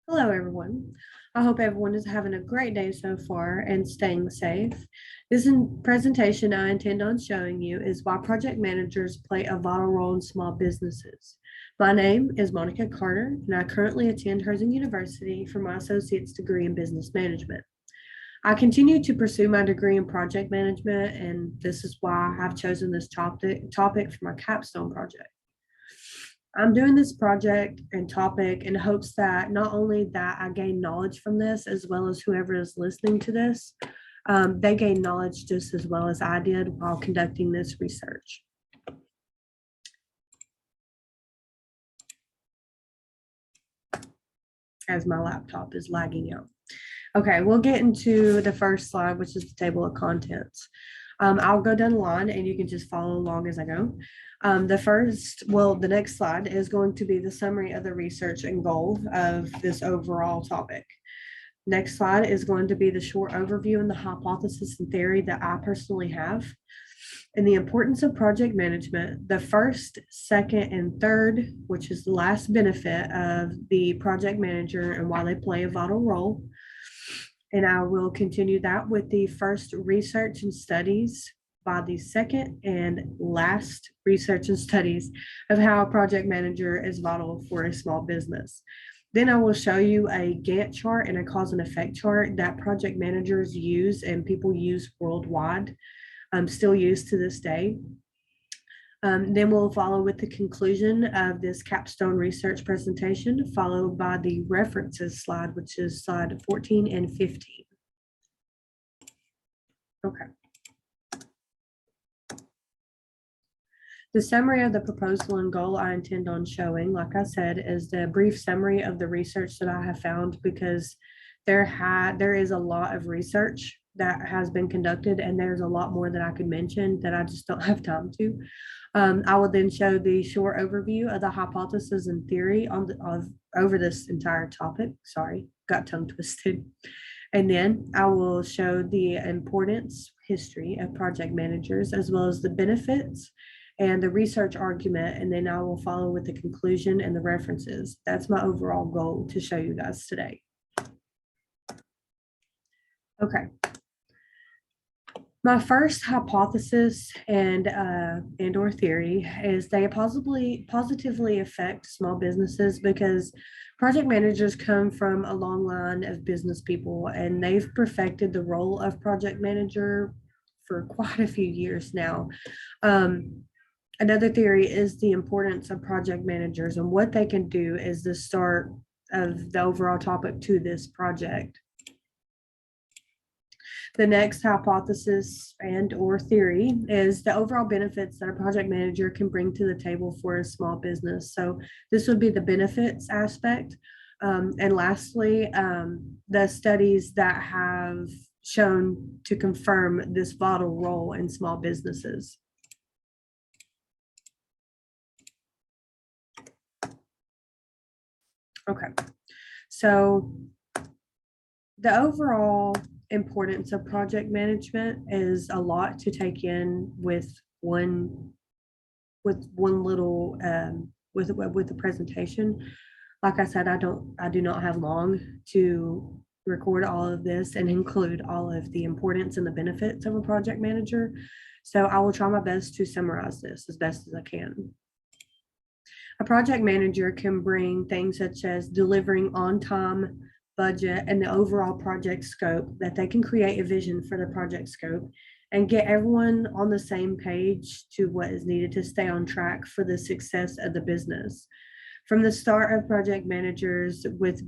Hello, everyone. I hope everyone is having a great day so far and staying safe. Presentation I intend on showing you is why project managers play a vital role in small businesses. My name is Monica Carter, and I currently attend Herzing University for my associate's degree in business management. I continue to pursue my degree in project management, and this is why I've chosen this topic for my capstone project. I'm doing this project and topic in hopes that not only that I gain knowledge from this, as well as whoever is listening to this, they gain knowledge just as well as I did while conducting this research. As my laptop is lagging out. Okay, we'll get into the first slide, which is the table of contents. I'll go down the line and you can just follow along as I go. The next slide is going to be the summary of the research and goal of this overall topic. Next slide is going to be the short overview and the hypothesis and theory that I personally have. And the importance of project management, the first, second, and third, which is the last benefit of the project manager and why they play a vital role. And I will continue that with the first research and studies by the second and last research and studies of how a project manager is vital for a small business. Then I will show you a Gantt chart and a cause and effect chart that project managers use and people use worldwide, still used to this day. Then we'll follow with the conclusion of this capstone research presentation, followed by the references slide, which is slide 14 and 15. Okay. The summary of the proposal and goal I intend on showing, like I said, is the brief summary of the research that I have found, because there is a lot of research that has been conducted, and there's a lot more that I could mention that I just don't have time to. I will then show the short overview of the hypothesis and theory over this entire topic. Sorry, got tongue twisted. And then I will show the importance, history of project managers, as well as the benefits and the research argument. And then I will follow with the conclusion and the references. That's my overall goal to show you guys today. Okay. My first hypothesis and or theory is they positively affect small businesses because project managers come from a long line of business people, and they've perfected the role of project manager for quite a few years now. Another theory is the importance of project managers, and what they can do is the start of the overall topic to this project. The next hypothesis and or theory is the overall benefits that a project manager can bring to the table for a small business. So this would be the benefits aspect. And lastly, the studies that have shown to confirm this vital role in small businesses. Okay, so the overall importance of project management is a lot to take in with one little with the presentation. Like I said, I do not have long to record all of this and include all of the importance and the benefits of a project manager. So I will try my best to summarize this as best as I can. A project manager can bring things such as delivering on time, budget, and the overall project scope, that they can create a vision for the project scope and get everyone on the same page to what is needed to stay on track for the success of the business. From the start of project managers with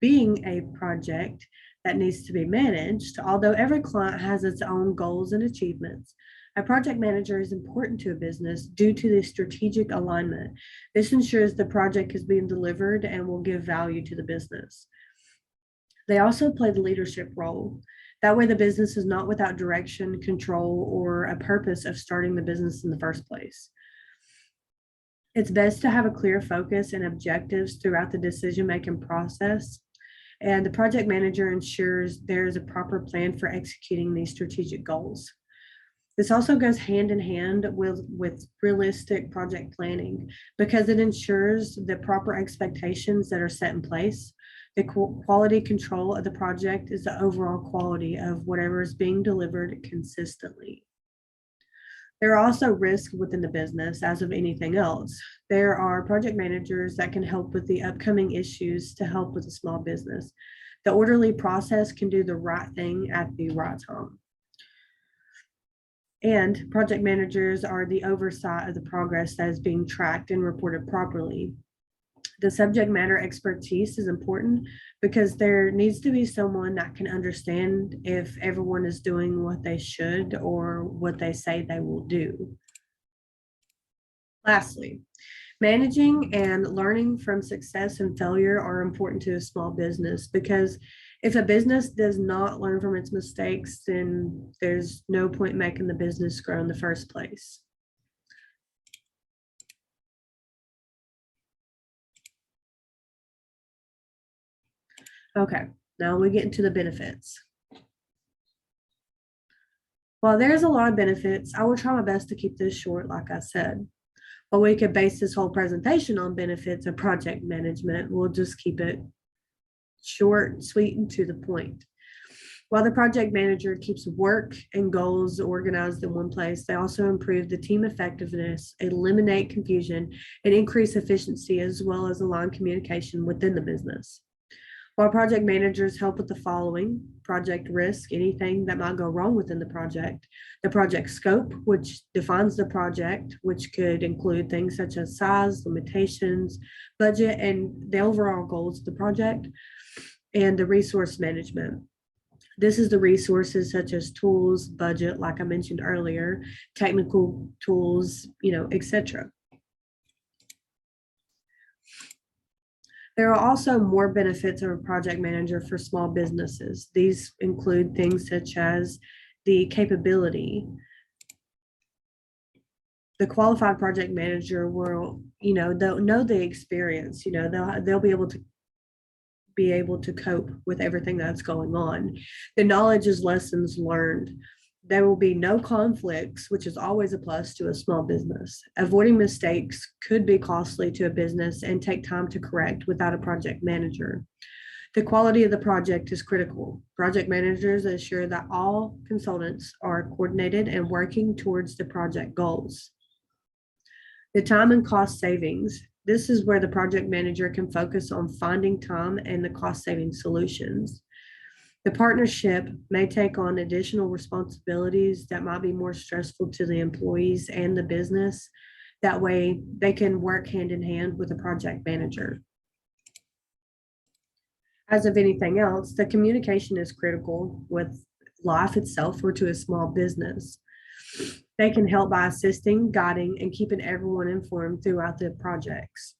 being a project that needs to be managed, although every client has its own goals and achievements, a project manager is important to a business due to the strategic alignment. This ensures the project is being delivered and will give value to the business. They also play the leadership role. That way the business is not without direction, control, or a purpose of starting the business in the first place. It's best to have a clear focus and objectives throughout the decision-making process. And the project manager ensures there is a proper plan for executing these strategic goals. This also goes hand in hand with realistic project planning, because it ensures the proper expectations that are set in place The quality control of the project is the overall quality of whatever is being delivered consistently. There are also risks within the business, as of anything else. There are project managers that can help with the upcoming issues to help with a small business. The orderly process can do the right thing at the right time. And project managers are the oversight of the progress that is being tracked and reported properly. The subject matter expertise is important because there needs to be someone that can understand if everyone is doing what they should or what they say they will do. Lastly, managing and learning from success and failure are important to a small business, because if a business does not learn from its mistakes, then there's no point making the business grow in the first place. Okay, now we get into the benefits. While there's a lot of benefits, I will try my best to keep this short, like I said. But we could base this whole presentation on benefits of project management. We'll just keep it short, sweet, and to the point. While the project manager keeps work and goals organized in one place, they also improve the team effectiveness, eliminate confusion, and increase efficiency, as well as align communication within the business. While project managers help with the following: project risk, anything that might go wrong within the project scope, which defines the project, which could include things such as size, limitations, budget, and the overall goals of the project, and the resource management. This is the resources such as tools, budget, like I mentioned earlier, technical tools, etc. There are also more benefits of a project manager for small businesses. These include things such as the capability. The qualified project manager will, they'll know the experience, they'll be able to cope with everything that's going on. The knowledge is lessons learned. There will be no conflicts, which is always a plus to a small business. Avoiding mistakes could be costly to a business and take time to correct without a project manager. The quality of the project is critical. Project managers ensure that all consultants are coordinated and working towards the project goals. The time and cost savings. This is where the project manager can focus on finding time and the cost-saving solutions. The partnership may take on additional responsibilities that might be more stressful to the employees and the business. That way, they can work hand in hand with a project manager. As of anything else, the communication is critical with life itself or to a small business. They can help by assisting, guiding, and keeping everyone informed throughout the projects.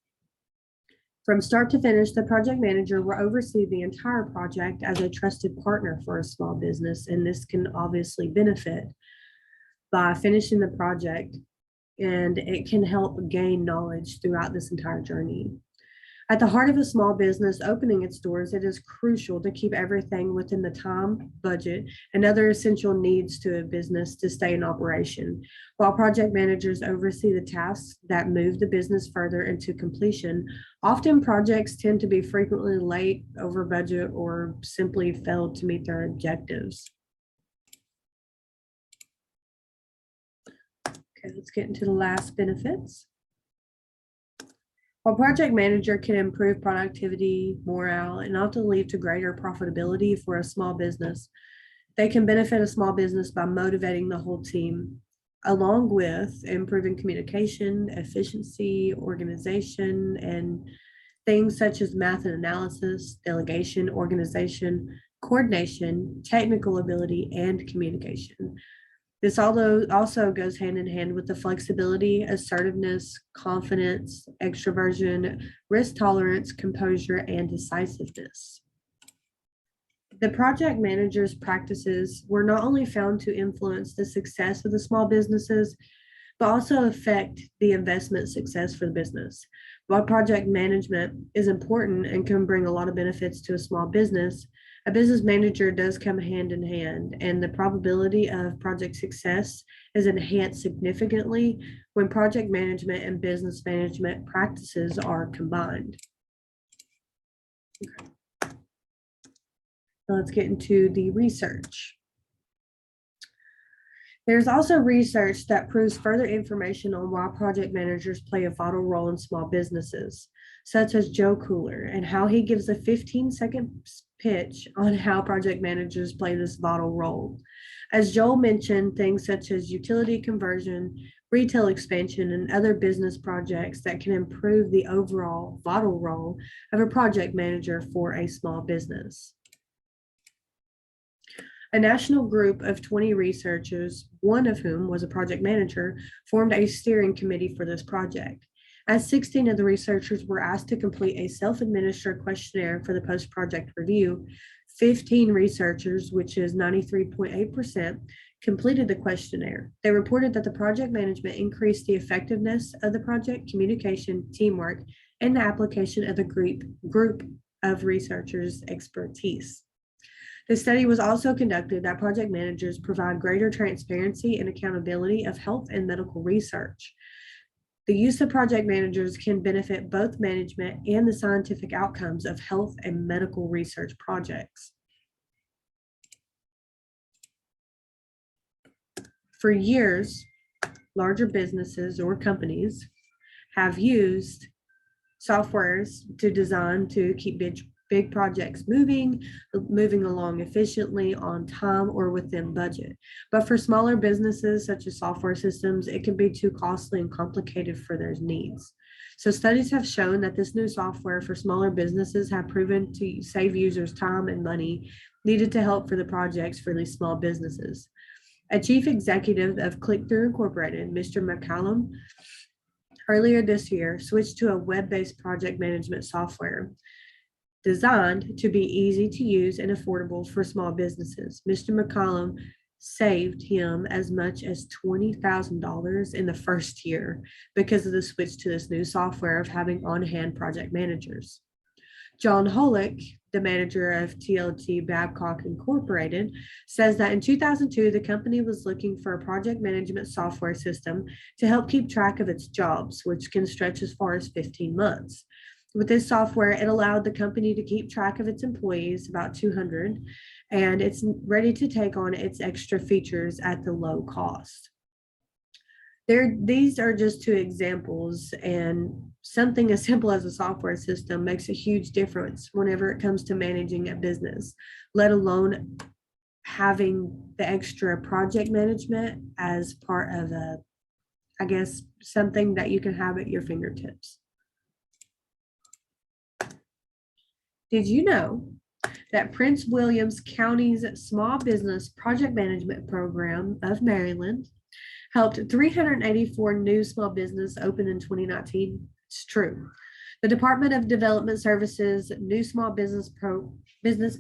From start to finish, the project manager will oversee the entire project as a trusted partner for a small business, and this can obviously benefit by finishing the project, and it can help gain knowledge throughout this entire journey. At the heart of a small business opening its doors, it is crucial to keep everything within the time, budget, and other essential needs to a business to stay in operation. While project managers oversee the tasks that move the business further into completion, often projects tend to be frequently late, over budget, or simply fail to meet their objectives. Okay, let's get into the last benefits. While project manager can improve productivity, morale, and often lead to greater profitability for a small business, they can benefit a small business by motivating the whole team, along with improving communication, efficiency, organization, and things such as math and analysis, delegation, organization, coordination, technical ability, and communication. This also goes hand in hand with the flexibility, assertiveness, confidence, extroversion, risk tolerance, composure, and decisiveness. The project manager's practices were not only found to influence the success of the small businesses, but also affect the investment success for the business. While project management is important and can bring a lot of benefits to a small business, a business manager does come hand in hand, and the probability of project success is enhanced significantly when project management and business management practices are combined. Okay. Now let's get into the research. There's also research that proves further information on why project managers play a vital role in small businesses, such as Joe Cooler, and how he gives a 15-second pitch on how project managers play this vital role. As Joel mentioned, things such as utility conversion, retail expansion, and other business projects that can improve the overall vital role of a project manager for a small business. A national group of 20 researchers, one of whom was a project manager, formed a steering committee for this project. As 16 of the researchers were asked to complete a self-administered questionnaire for the post-project review, 15 researchers, which is 93.8%, completed the questionnaire. They reported that the project management increased the effectiveness of the project, communication, teamwork, and the application of the group of researchers' expertise. The study was also conducted that project managers provide greater transparency and accountability of health and medical research. The use of project managers can benefit both management and the scientific outcomes of health and medical research projects. For years, larger businesses or companies have used softwares to design to keep big projects moving along efficiently, on time, or within budget. But for smaller businesses, such as software systems, it can be too costly and complicated for their needs. So studies have shown that this new software for smaller businesses have proven to save users time and money needed to help for the projects for these small businesses. A chief executive of Click-Through Incorporated, Mr. McCallum, earlier this year switched to a web-based project management software designed to be easy to use and affordable for small businesses. Mr. McCollum saved him as much as $20,000 in the first year because of the switch to this new software of having on-hand project managers. John Holick, the manager of TLT Babcock Incorporated, says that in 2002, the company was looking for a project management software system to help keep track of its jobs, which can stretch as far as 15 months. With this software, it allowed the company to keep track of its employees, about 200, and it's ready to take on its extra features at the low cost. These are just two examples, and something as simple as a software system makes a huge difference whenever it comes to managing a business, let alone having the extra project management as part of something that you can have at your fingertips. Did you know that Prince William County's Small Business Project Management Program of Maryland helped 384 new small business open in 2019? It's true. The Department of Development Services new small business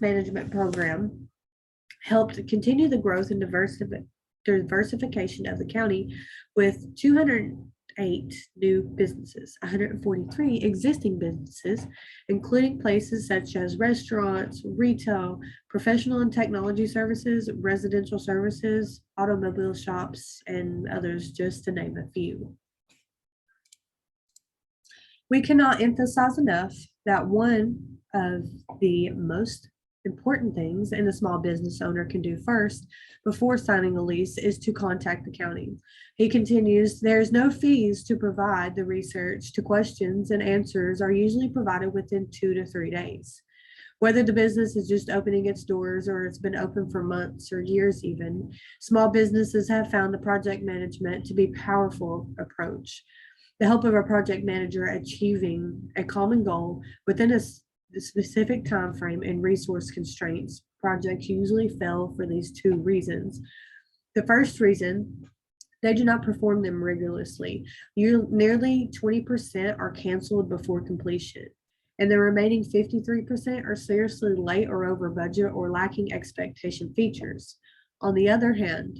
management program helped continue the growth and diversification of the county with 208 new businesses, 143 existing businesses, including places such as restaurants, retail, professional and technology services, residential services, automobile shops, and others, just to name a few. We cannot emphasize enough that one of the most important things a small business owner can do first before signing a lease is to contact the county. He continues, there's no fees to provide the research to questions, and answers are usually provided within 2 to 3 days. Whether the business is just opening its doors or it's been open for months or years even, small businesses have found the project management to be a powerful approach. The help of a project manager achieving a common goal within the specific time frame and resource constraints, projects usually fail for these two reasons. The first reason, they do not perform them rigorously. Nearly 20% are canceled before completion, and the remaining 53% are seriously late or over budget or lacking expectation features. On the other hand,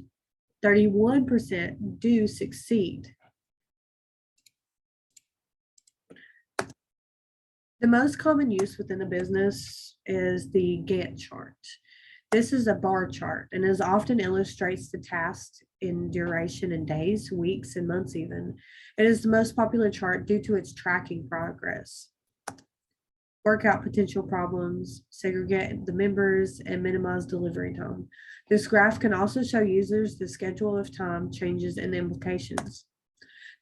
31% do succeed. The most common use within a business is the Gantt chart. This is a bar chart and is often illustrates the tasks in duration in days, weeks, and months even. It is the most popular chart due to its tracking progress. work out potential problems, segregate the members, and minimize delivery time. This graph can also show users the schedule of time changes and implications.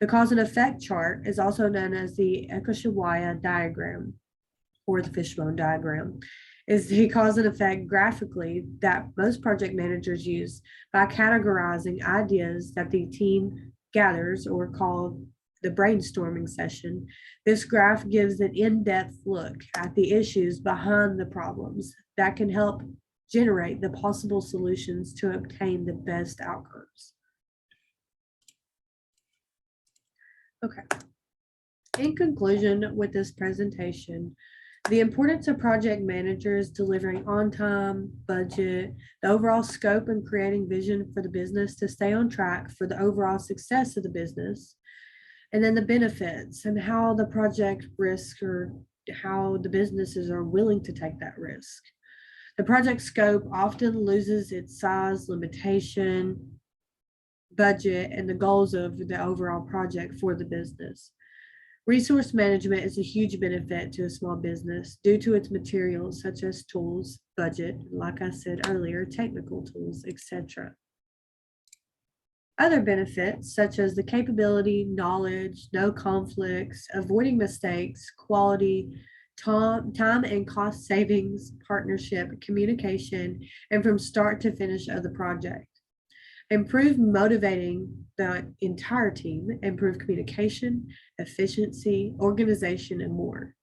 The cause and effect chart is also known as the Ekoshiwaya diagram or the fishbone diagram, is the cause and effect graphically that most project managers use by categorizing ideas that the team gathers or called the brainstorming session. This graph gives an in-depth look at the issues behind the problems that can help generate the possible solutions to obtain the best outcomes. Okay. In conclusion with this presentation, the importance of project managers delivering on time, budget, the overall scope and creating vision for the business to stay on track for the overall success of the business, and then the benefits and how the project risk or how the businesses are willing to take that risk. The project scope often loses its size, limitation, budget, and the goals of the overall project for the business. Resource management is a huge benefit to a small business due to its materials such as tools, budget, like I said earlier, technical tools, etc. Other benefits such as the capability, knowledge, no conflicts, avoiding mistakes, quality, time and cost savings, partnership, communication, and from start to finish of the project. Improve motivating the entire team, improve communication, efficiency, organization, and more.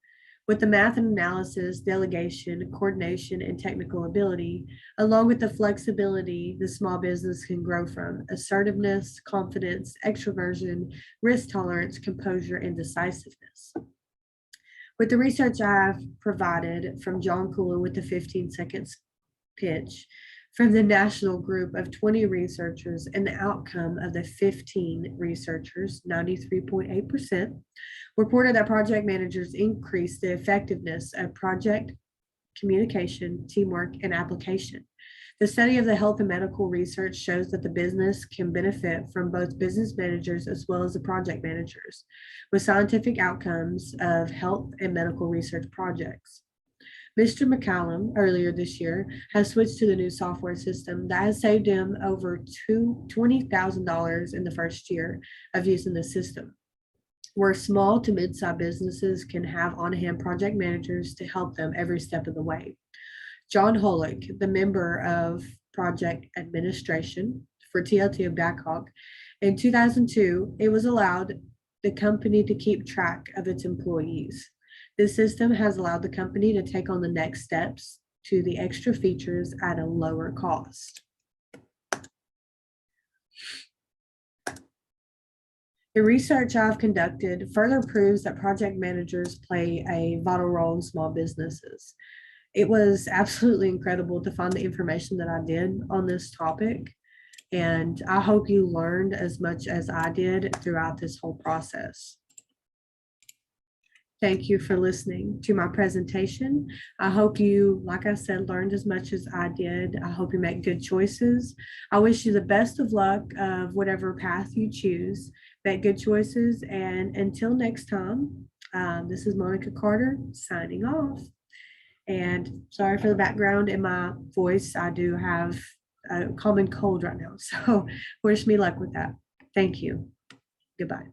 With the math and analysis, delegation, coordination, and technical ability, along with the flexibility the small business can grow from, assertiveness, confidence, extroversion, risk tolerance, composure, and decisiveness. With the research I've provided from John Kula with the 15 seconds pitch, from the national group of 20 researchers and the outcome of the 15 researchers, 93.8%, reported that project managers increased the effectiveness of project communication, teamwork, and application. The study of the health and medical research shows that the business can benefit from both business managers as well as the project managers, with scientific outcomes of health and medical research projects. Mr. McCallum, earlier this year, has switched to the new software system that has saved him over $20,000 in the first year of using the system, where small to mid-sized businesses can have on-hand project managers to help them every step of the way. John Holick, the member of project administration for TLT of Blackhawk, in 2002, it was allowed the company to keep track of its employees. This system has allowed the company to take on the next steps to the extra features at a lower cost. The research I've conducted further proves that project managers play a vital role in small businesses. It was absolutely incredible to find the information that I did on this topic, and I hope you learned as much as I did throughout this whole process. Thank you for listening to my presentation. I hope you, like I said, learned as much as I did. I hope you make good choices. I wish you the best of luck of whatever path you choose. Make good choices. And until next time, this is Monica Carter signing off. And sorry for the background in my voice. I do have a common cold right now. So wish me luck with that. Thank you. Goodbye.